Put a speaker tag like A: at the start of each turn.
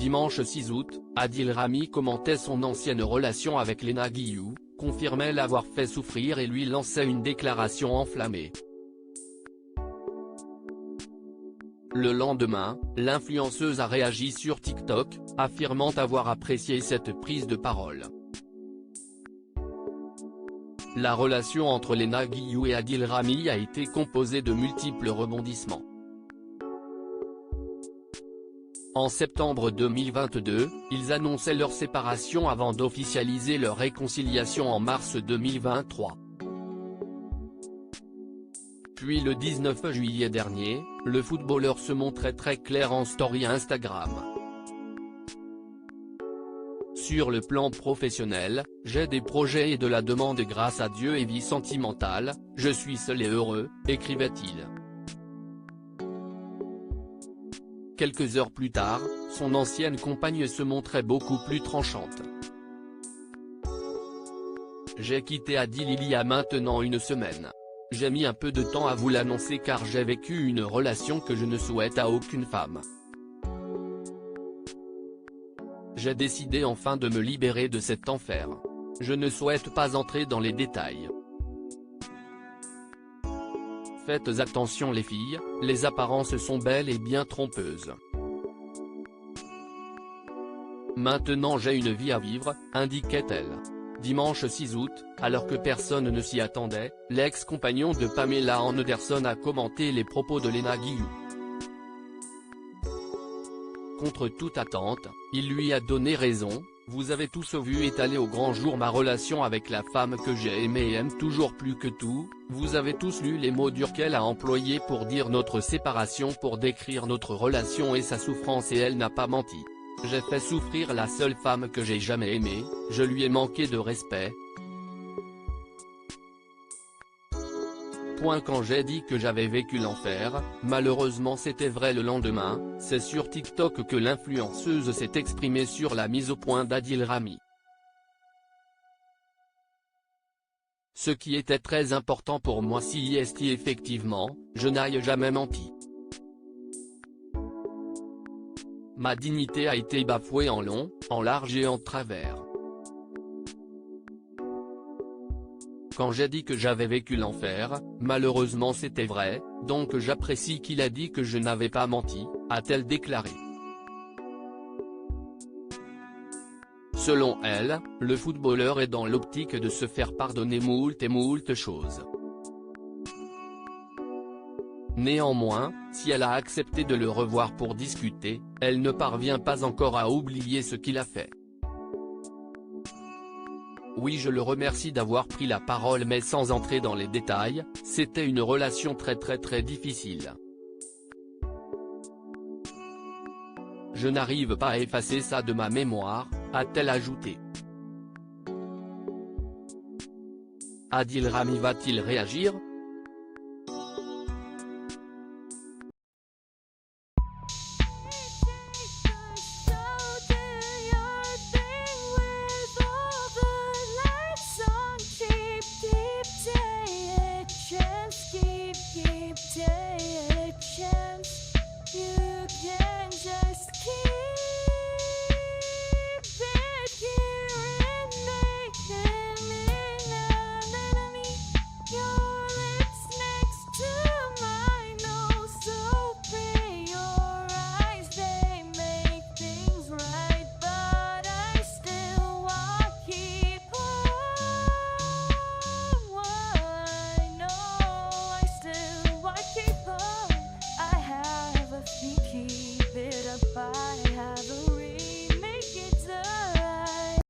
A: Dimanche 6 août, Adil Rami commentait son ancienne relation avec Léna Guillou, confirmait l'avoir fait souffrir et lui lançait une déclaration enflammée. Le lendemain, l'influenceuse a réagi sur TikTok, affirmant avoir apprécié cette prise de parole. La relation entre Léna Guillou et Adil Rami a été composée de multiples rebondissements. En septembre 2022, ils annonçaient leur séparation avant d'officialiser leur réconciliation en mars 2023. Puis le 19 juillet dernier, le footballeur se montrait très clair en story Instagram. Sur le plan professionnel, j'ai des projets et de la demande grâce à Dieu et vie sentimentale, je suis seul et heureux, écrivait-il. Quelques heures plus tard, son ancienne compagne se montrait beaucoup plus tranchante. J'ai quitté Adil il y a maintenant une semaine. J'ai mis un peu de temps à vous l'annoncer car j'ai vécu une relation que je ne souhaite à aucune femme. J'ai décidé enfin de me libérer de cet enfer. Je ne souhaite pas entrer dans les détails. Faites attention les filles, les apparences sont belles et bien trompeuses. Maintenant j'ai une vie à vivre, indiquait-elle. Dimanche 6 août, alors que personne ne s'y attendait, l'ex-compagnon de Pamela Anderson a commenté les propos de Léna Guillou. Contre toute attente, il lui a donné raison, vous avez tous vu étaler au grand jour ma relation avec la femme que j'ai aimée et aime toujours plus que tout, vous avez tous lu les mots durs qu'elle a employés pour dire notre séparation, pour décrire notre relation et sa souffrance, et elle n'a pas menti. J'ai fait souffrir la seule femme que j'ai jamais aimée, je lui ai manqué de respect. Quand j'ai dit que j'avais vécu l'enfer, malheureusement c'était vrai le lendemain, c'est sur TikTok que l'influenceuse s'est exprimée sur la mise au point d'Adil Rami. Ce qui était très important pour moi si effectivement, je n'ai jamais menti. Ma dignité a été bafouée en long, en large et en travers. Quand j'ai dit que j'avais vécu l'enfer, malheureusement c'était vrai, donc j'apprécie qu'il a dit que je n'avais pas menti, a-t-elle déclaré. Selon elle, le footballeur est dans l'optique de se faire pardonner moult choses. Néanmoins, si elle a accepté de le revoir pour discuter, elle ne parvient pas encore à oublier ce qu'il a fait. Oui, je le remercie d'avoir pris la parole, mais sans entrer dans les détails, c'était une relation très difficile. Je n'arrive pas à effacer ça de ma mémoire, a-t-elle ajouté. Adil Rami va-t-il réagir ?